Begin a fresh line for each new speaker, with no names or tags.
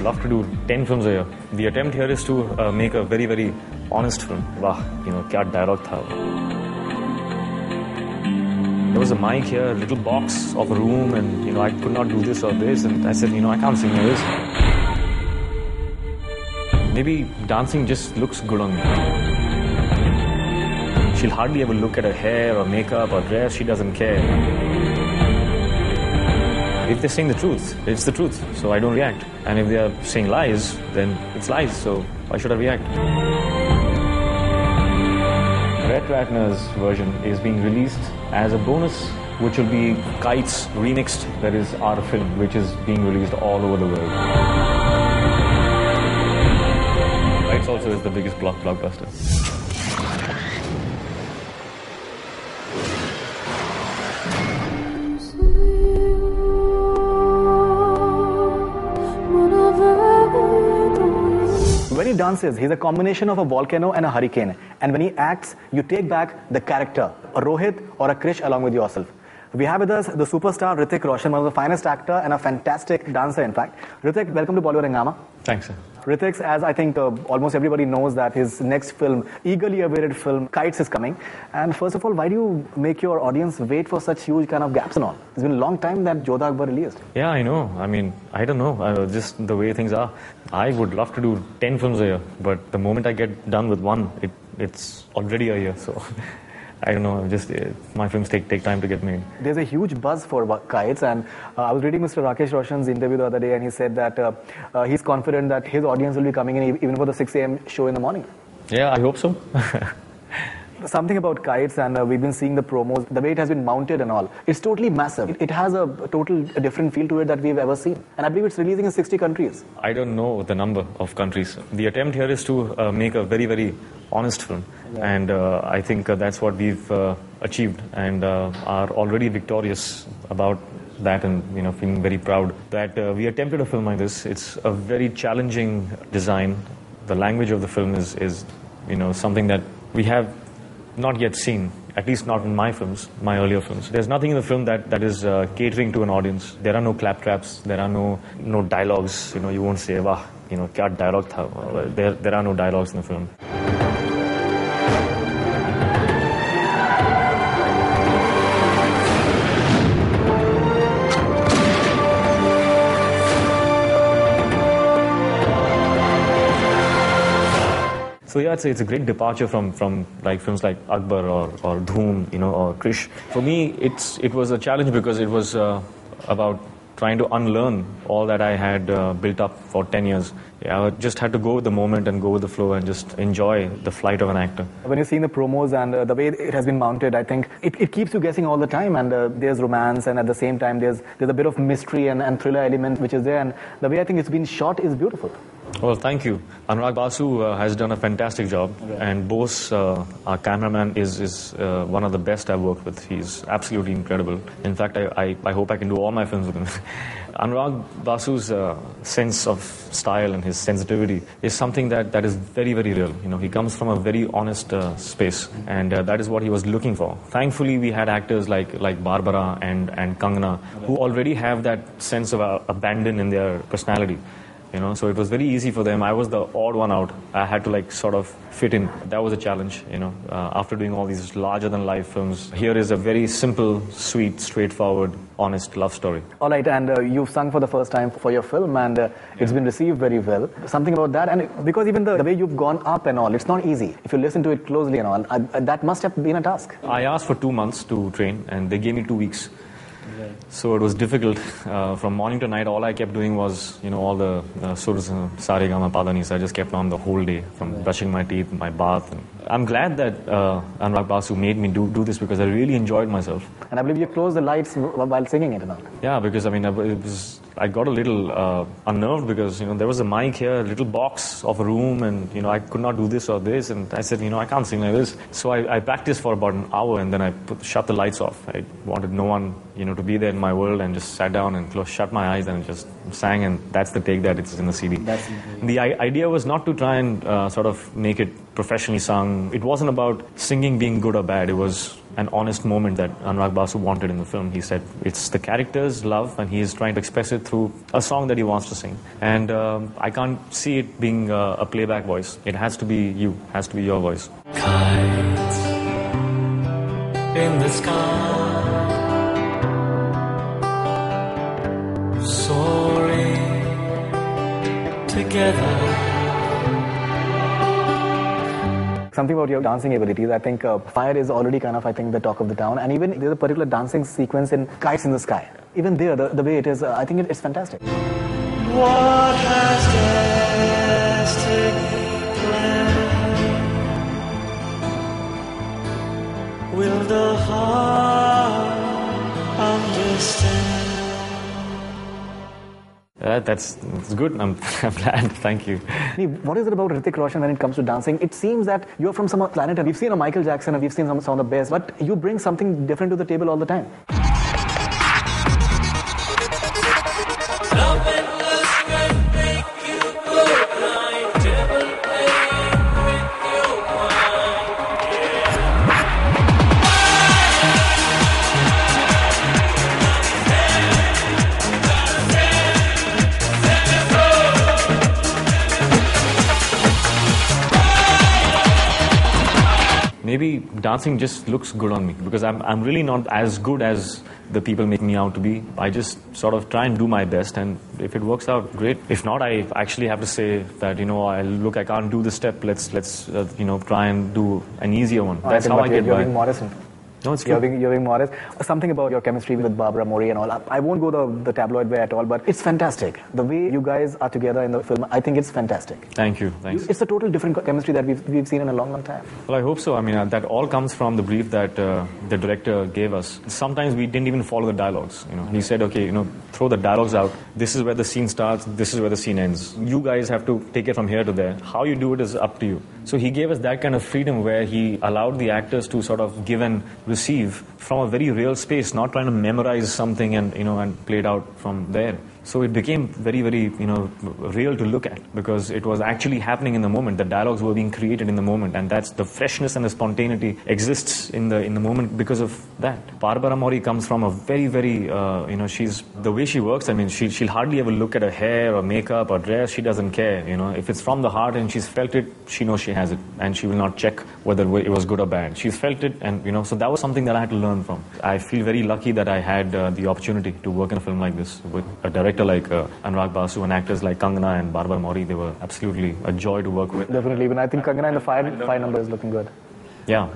love to do 10 films a year. The attempt here is to make a very, very honest film. Wow, kya dialogue tha. There was a mic here, a little box of a room, and I could not do this or this, and I said, I can't sing like this. Maybe dancing just looks good on me. She'll hardly ever look at her hair or makeup or dress. She doesn't care. If they're saying the truth, it's the truth, so I don't react. And if they're saying lies, then it's lies, so why should I react? Brett Ratner's version is being released as a bonus, which will be Kites remixed. That is our film, which is being released all over the world. Kites also is the biggest blockbuster.
When he dances, he's a combination of a volcano and a hurricane. And when he acts, you take back the character, a Rohit or a Krish along with yourself. We have with us the superstar Hrithik Roshan, one of the finest actor and a fantastic dancer, in fact. Hrithik, welcome to Bollywood Hungama.
Thanks, sir.
Hrithik, as I think almost everybody knows that his next film, eagerly awaited film, Kites, is coming. And first of all, why do you make your audience wait for such huge kind of gaps and all? It's been a long time that Jodha Akbar released.
Yeah, I know. I mean, I don't know. Just the way things are. I would love to do 10 films a year, but the moment I get done with one, it's already a year. So I don't know. Just my films take time to get made.
There's a huge buzz for Kites, and I was reading Mr. Rakesh Roshan's interview the other day, and he said that he's confident that his audience will be coming in even for the 6 a.m. show in the morning.
Yeah, I hope so.
Something about Kites, and we've been seeing the promos, the way it has been mounted and all. It's totally massive. It has a different feel to it that we've ever seen. And I believe it's releasing in 60 countries.
I don't know the number of countries. The attempt here is to make a very, very honest film. Yeah. And I think that's what we've achieved, and are already victorious about that, and feeling very proud that we attempted a film like this. It's a very challenging design. The language of the film is something that we have not yet seen, at least not in my films, my earlier films. There's nothing in the film that is catering to an audience. There are no claptraps, there are no dialogues. You won't say, "Wah, kya dialogue tha." There are no dialogues in the film. So yeah, it's a great departure from like films like Akbar or Dhoom, or Krish. For me, it was a challenge because it was about trying to unlearn all that I had built up for 10 years. Yeah, I just had to go with the moment and go with the flow and just enjoy the flight of an actor.
When you're seeing the promos and the way it has been mounted, I think it keeps you guessing all the time, and there's romance, and at the same time there's a bit of mystery and thriller element which is there, and the way I think it's been shot is beautiful.
Well, thank you. Anurag Basu has done a fantastic job, and Bose, our cameraman, is one of the best I've worked with. He's absolutely incredible. In fact, I hope I can do all my films with him. Anurag Basu's sense of style and his sensitivity is something that is very, very real. He comes from a very honest space, and that is what he was looking for. Thankfully, we had actors like Barbara and Kangana who already have that sense of abandon in their personality. So it was very easy for them. I was the odd one out. I had to sort of fit in. That was a challenge, after doing all these larger-than-life films. Here is a very simple, sweet, straightforward, honest love story.
All right, and you've sung for the first time for your film, and it's been received very well. Something about that, and because even the way you've gone up and all, it's not easy. If you listen to it closely and all, that must have been a task.
I asked for 2 months to train, and they gave me 2 weeks. So it was difficult. From morning to night, all I kept doing was, all the suras, sare, gama, padanis. I just kept on the whole day, from brushing my teeth, my bath. And I'm glad that Anurag Basu made me do this, because I really enjoyed myself.
And I believe you closed the lights while singing it and all.
Yeah, because I got a little unnerved, because there was a mic here, a little box of a room, and I could not do this or this, and I said, I can't sing like this. So I practiced for about an hour, and then I shut the lights off. I wanted no one to be there in my world, and just sat down and shut my eyes and just sang, and that's the take that it's in the CD. The idea was not to try and sort of make it professionally sung. It wasn't about singing being good or bad. It was an honest moment that Anurag Basu wanted in the film. He said it's the character's love and he is trying to express it through a song that he wants to sing. And I can't see it being a playback voice. It has to be you, has to be your voice.
Kites in the sky, soaring together.
Something about your dancing abilities. I think fire is already kind of, I think, the talk of the town. And even there's a particular dancing sequence in Kites in the Sky. Even there, the way it is, I think it's fantastic.
What has destiny planned? Will the heart understand?
That's good. I'm glad. Thank you.
What is it about Hrithik Roshan when it comes to dancing? It seems that you're from some planet, and we've seen a Michael Jackson and we've seen some of the best, but you bring something different to the table all the time.
Maybe dancing just looks good on me because I'm really not as good as the people make me out to be. I just sort of try and do my best, and if it works out, great. If not, I actually have to say that, I can't do this step. Let's try and do an easier one. That's how I get by.
You're being modest.
No, it's
you're
good.
being modest. Something about your chemistry with Barbara Mori and all. I won't go the tabloid way at all, but it's fantastic. The way you guys are together in the film, I think it's fantastic.
Thank you. Thanks.
It's a total different chemistry that we've seen in a long, long time.
Well, I hope so. I mean, that all comes from the brief that the director gave us. Sometimes we didn't even follow the dialogues. He said, okay, throw the dialogues out. This is where the scene starts. This is where the scene ends. You guys have to take it from here to there. How you do it is up to you. So he gave us that kind of freedom where he allowed the actors to sort of give and receive from a very real space, not trying to memorize something and play it out from there. So it became very, very, real to look at because it was actually happening in the moment. The dialogues were being created in the moment, and that's the freshness and the spontaneity exists in the moment because of that. Barbara Mori comes from a very, very, she's the way she works. I mean, she'll hardly ever look at her hair or makeup or dress. She doesn't care. If it's from the heart and she's felt it, she knows she has it, and she will not check whether it was good or bad. She's felt it, and so that was something that I had to learn from. I feel very lucky that I had the opportunity to work in a film like this with a director like Anurag Basu and actors like Kangana and Barbara Mori. They were absolutely a joy to work with.
Definitely. Even I think Kangana in the fire number is looking good.
Yeah.